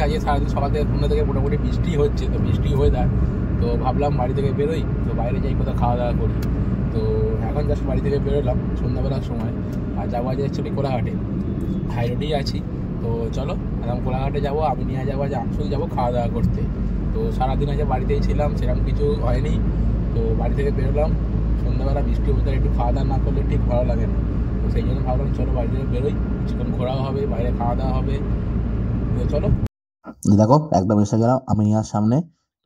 আজকে সারাদিন সকাল থেকে ঘুমে থেকে মোটামুটি বৃষ্টি হচ্ছে, তো বৃষ্টি ওয়েদার, তো ভাবলাম বাড়ি থেকে বেরোই, তো বাইরে যাই কোথাও খাওয়া দাওয়া করি। তো এখন জাস্ট বাড়ি থেকে বেরোলাম সন্ধ্যাবেলার সময়, আর যাবো আজ অ্যাকচুয়ালি কোলাঘাটে, হাই রোডেই আছি। তো চলো এখন কোলাঘাটে যাবো, আমি নিয়ে যাবো, আজ আমসুল যাবো খাওয়া দাওয়া করতে। তো সারাদিন আজ বাড়িতেই ছিলাম, সেরকম কিছু হয়নি। তো বাড়ি থেকে বেরোলাম সন্ধ্যাবেলা, বৃষ্টি ওয়েদার, একটু খাওয়া দাওয়া না করলে ঠিক ভালো লাগে না। তো সেই জন্য ভাবলাম চলো বাড়ি থেকে বেরোই, কিছুক্ষণ ঘোরাও হবে, বাইরে খাওয়া দাওয়া হবে। তো চলো, দেখো একদম এসে গেলাম আমিনিয়ার সামনে।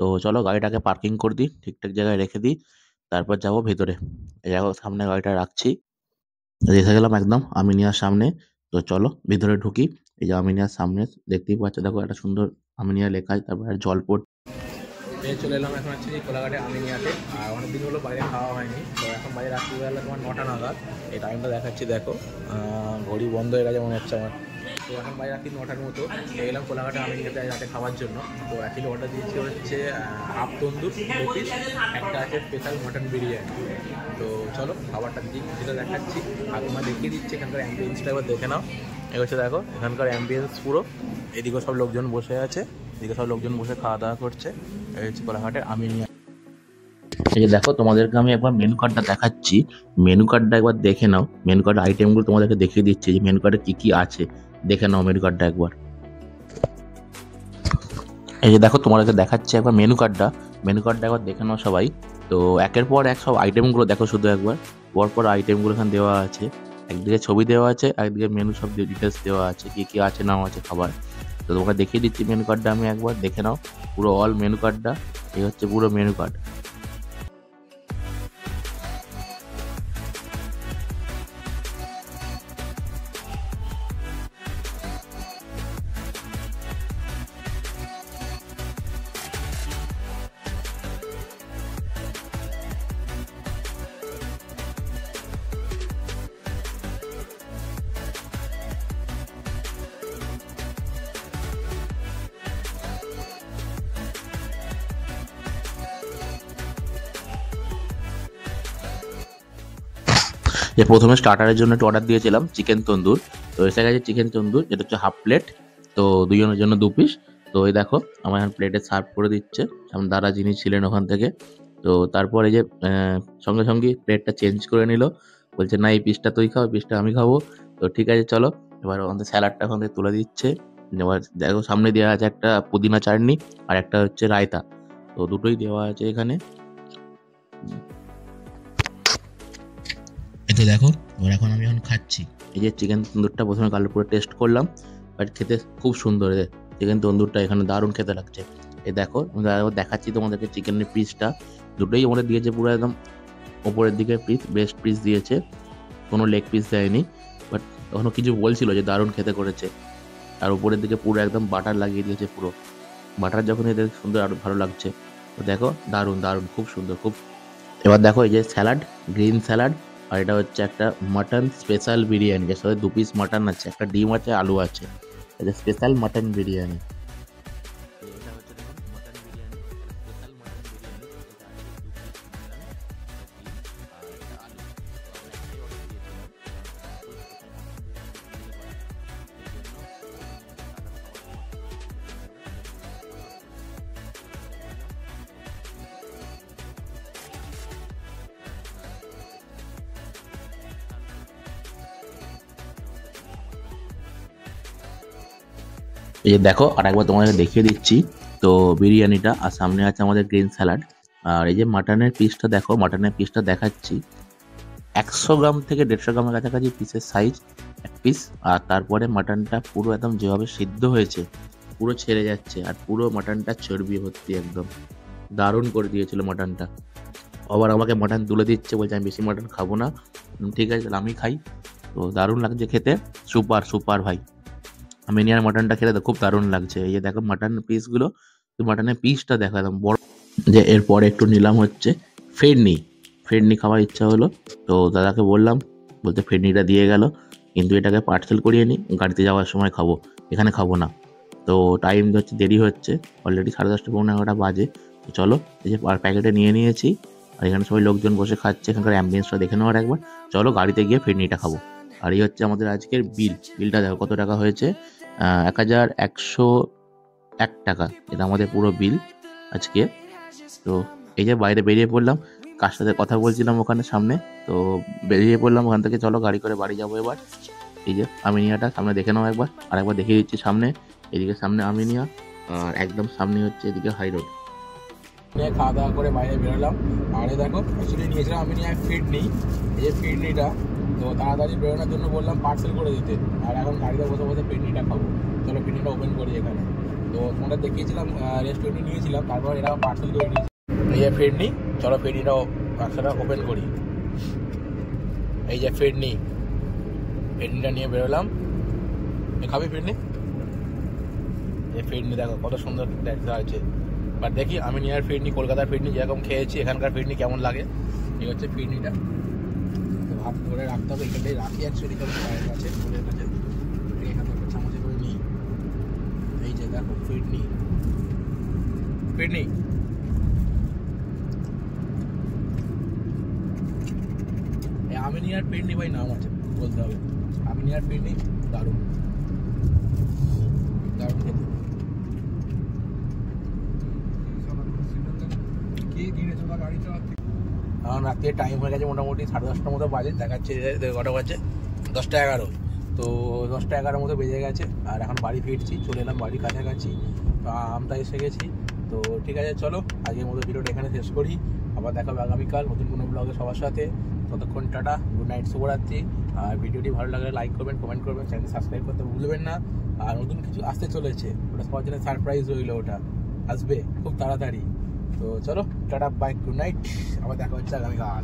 তো চলো গাড়িটাকে পার্কিং করে দিই, ঠিকঠাক জায়গায় রেখে দিই, তারপর যাবো ভেতরে। এই দেখো সামনে গাড়িটা রাখছি, এসে গেলাম একদম আমিনিয়ার সামনে। তো চলো ভিতরে ঢুকি। এই যে আমিনিয়ার সামনে দেখতেই পাচ্ছ, দেখো একটা সুন্দর আমিনিয়া লেখা, তারপরে জল পড়। চলে এলাম এখন হচ্ছে কোলাঘাটে আমিনিয়াতে। আর অনেকদিন হলো বাইরে খাওয়া হয়নি, তো এখন বাইরে রাত্রিবেলা তোমার 9টা নাগাদ, এই টাইমটা দেখাচ্ছি দেখো, ঘড়ি বন্ধ হয়ে গেছে মনে হচ্ছে আমার। তো এখন বাইরে রাত্রি 9টার মতো এলাম কোলাঘাটে আমিনিয়াতে রাতে খাওয়ার জন্য। তো অ্যাকচুয়ালি অর্ডার দিয়েছি হচ্ছে হাফ তন্দুর 2 পিস, একটা আছে স্পেশাল মটন বিরিয়ানি। তো চলো খাবারটা দিই, যেটা দেখাচ্ছি আর তোমার দেখিয়ে দিচ্ছি এখানকার অ্যাম্বিয়েন্সটা একবার দেখে নাও। এই হচ্ছে দেখো এখানকার অ্যাম্বিয়েন্স পুরো, এদিকে সব লোকজন বসে আছে, এদিকে সব লোকজন বসে খাওয়া দাওয়া করছে। এই হচ্ছে কোলাঘাটের আমিনিয়া। এই যে দেখো তোমাদেরকে আমি একবার মেনু কার্ডটা দেখাচ্ছি, মেনু কার্ডটা একবার দেখে নাও। মেনু কার্ড আইটেমগুলো তোমাদেরকে দেখিয়ে দিচ্ছি যে মেনু কার্ডে কী কী আছে, দেখে নাও মেনু কার্ডটা একবার। এই যে দেখো তোমাদেরকে দেখাচ্ছি একবার মেনু কার্ডটা, মেনু কার্ডটা একবার দেখে নাও সবাই। তো একের পর এক সব আইটেমগুলো দেখো, শুধু একবার পর আইটেমগুলো এখানে দেওয়া আছে, একদিকে ছবি দেওয়া আছে, একদিকে মেনু সব ডিটেলস দেওয়া আছে, কী কী আছে নাও আছে খাবার। তো তোমাকে দেখিয়ে দিচ্ছি মেনু কার্ডটা আমি একবার, দেখে নাও পুরো অল মেনু কার্ডটা। এই হচ্ছে পুরো মেনু কার্ড। যে প্রথমে স্টার্টারের জন্য একটু অর্ডার দিয়েছিলাম চিকেন তন্দুর, তো এসে গেছে চিকেন তন্দুর, যেটা হচ্ছে হাফ প্লেট, তো দুজনের জন্য 2 পিস। তো এই দেখো আমার এখন প্লেটে সার্ভ করে দিচ্ছে আমার দাদা যিনি ছিলেন ওখান থেকে। তো তারপরে যে সঙ্গে সঙ্গে প্লেটটা চেঞ্জ করে নিল, বলছে না এই পিসটা তুই খাও, পিসটা আমি খাবো। তো ঠিক আছে চলো, এবার ওখান থেকে স্যালাডটা ওখান থেকে তুলে দিচ্ছে। এবার দেখো সামনে দেওয়া আছে একটা পুদিনা চাটনি আর একটা হচ্ছে রায়তা, তো দুটোই দেওয়া আছে এখানে। তো দেখো এবার এখন আমি খাচ্ছি এই যে চিকেন তন্দুরটা, প্রথমে কালো করে টেস্ট করলাম, বাট খেতে খুব সুন্দর চিকেন তন্দুরটা, এখানে দারুণ খেতে লাগছে। এই দেখো আমি দেখাচ্ছি তোমাদেরকে চিকেনের পিসটা, দুটোই আমাদের দিয়েছে পুরো একদম ওপরের দিকে পিস, বেস্ট পিস দিয়েছে, কোনো লেগ পিস দেয়নি। বাট তখনও কিছু বলছিল যে দারুণ খেতে করেছে। আর উপরের দিকে পুরো একদম বাটার লাগিয়ে দিয়েছে, পুরো বাটার যখন এদের সুন্দর আরও ভালো লাগছে। তো দেখো দারুণ দারুণ খুব সুন্দর খুব। এবার দেখো এই যে স্যালাড, গ্রিন স্যালাড, আর এটা হচ্ছে একটা মাটন স্পেশাল বিরিয়ানি, যার সাথে 2 পিস মাটন আছে, একটা ডিম আছে, আলু আছে, এটা স্পেশাল মাটন বিরিয়ানি। এই যে দেখো আর একবার তোমাদের দেখিয়ে দিচ্ছি, তো বিরিয়ানিটা আর সামনে আছে আমাদের গ্রিন স্যালাড। আর এই যে মাটনের পিসটা দেখো, মাটনের পিসটা দেখাচ্ছি 100 গ্রাম থেকে 150 গ্রামের কাছাকাছি পিসের সাইজ এক পিস। আর তারপরে মাটনটা পুরো একদম যেভাবে সিদ্ধ হয়েছে পুরো ছেড়ে যাচ্ছে, আর পুরো মাটনটা চর্বি ভর্তি, একদম দারুণ করে দিয়েছিল মাটনটা। আবার আমাকে মাটন তুলে দিচ্ছে, বলছে আমি বেশি মাটন খাবো না। ঠিক আছে তাহলে আমি খাই। তো দারুণ লাগছে খেতে, সুপার সুপার ভাই। আমিনিয়ার মাটনটা খেতে তো খুব দারুণ লাগছে। এই যে দেখো মাটন পিসগুলো, তো মাটনের পিসটা দেখো একদম বড়। যে এরপরে একটু নিলাম হচ্ছে ফিরনি, ফিরনি খাওয়ার ইচ্ছা হলো, তো দাদাকে বললাম, বলতে ফিরনিটা দিয়ে গেল, কিন্তু এটাকে পার্সেল করিয়ে নিই, গাড়িতে যাওয়ার সময় খাবো, এখানে খাবো না। তো টাইম হচ্ছে দেরি হচ্ছে, অলরেডি 10:30 পৌনে 11টা বাজে। তো চলো এই যে প্যাকেটে নিয়ে নিয়েছি, আর এখানে সবাই লোকজন বসে খাচ্ছে, এখানকার অ্যাম্বিয়েন্সটা দেখে নেওয়ার একবার। চলো গাড়িতে গিয়ে ফিরনিটা খাবো। আর এই হচ্ছে আমাদের আজকের বিলটা দেখো কত টাকা হয়েছে, 1100 1 টাকা। এটা আমাদের পুরো বিল আজকে। তো এই যে বাইরে বেরিয়ে পড়লাম, কার সাথে কথা বলছিলাম ওখানে সামনে, তো বেরিয়ে পড়লাম ওখান থেকে। চলো গাড়ি করে বাড়ি যাবো এবার। এই যে আমিনিয়াটা সামনে দেখে নাও একবার, আর একবার দেখিয়ে দিচ্ছি সামনে। এদিকে সামনে আমিনিয়া, আর একদম সামনে হচ্ছে এদিকে হাই রোড। খাওয়া দাওয়া করে বাইরে বেরোলাম। আর দেখো অ্যাকচুয়ালি নিয়েছিলাম আমি নিয়ে ফিডনি, এই যে ফিডনিটা, তো তাড়াতাড়ি বেরোনোর জন্য বললাম পার্সেল করে দিতে। আর এখন গাড়িতে বসে বসে ফিডনিটা খাবো। চলো ফিডনিটা ওপেন করি এখানে। তো তোমাদের দেখিয়েছিলাম রেস্টুরেন্টে নিয়েছিলাম, তারপর এরা পার্সেল করে নিয়েছি এই যে ফিডনি। চলো ফিডনিটাও পার্সেলটা ওপেন করি। এই যে ফিডনিটা নিয়ে বেরোলাম। খাবি ফিডনি? এই ফিডনি দেখো কত সুন্দর দেখতে আছে। বাট দেখি আমি নিয়ার ফিডনি, কলকাতার ফিডনি যেরকম খেয়েছি এখানকার ফিডনি কেমন লাগে। এই হচ্ছে ফিডনিটা, তো ভাত করে রাখতে হবে। এখানটাই রাখি অ্যাকচুয়ালি, কারণ পায়ের কাছে ফুলের কাছে এখানে একটা চামচে করে নিই। এই যে দেখো ফিডনি আমি নিয়ার ফিডনি ভাই নাম আছে বলতে হবে। আমি নিয়ার ফিডনি দারুণ দারুণ খেতে। এখন রাত্রে টাইম হয়ে গেছে মোটামুটি 10:30টার মতো বাজে, দেখাচ্ছে কটা বাজে 10টা 11। তো 10টা 11 মতো বেজে গেছে। আর এখন বাড়ি ফিরছি, চলে এলাম বাড়ির কাছাকাছি। তো আমরা এসে গেছি। তো ঠিক আছে, চলো আজকের মতো ভিডিওটা এখানে শেষ করি। আবার দেখা হবে আগামীকাল নতুন কোনো ব্লগে সবার সাথে। ততক্ষণ টাটা, গুড নাইট, শুভরাত্রি। আর ভিডিওটি ভালো লাগলে লাইক করবেন, কমেন্ট করবেন, চ্যানেল সাবস্ক্রাইব করতে ভুলবেন না। আর নতুন কিছু আসতে চলেছে, ওটা সবার জন্য সারপ্রাইজ রইল, ওটা আসবে খুব তাড়াতাড়ি। তো চলো টাটা, বাই, গুড নাইট। আবার দেখা হচ্ছে আগামীকাল।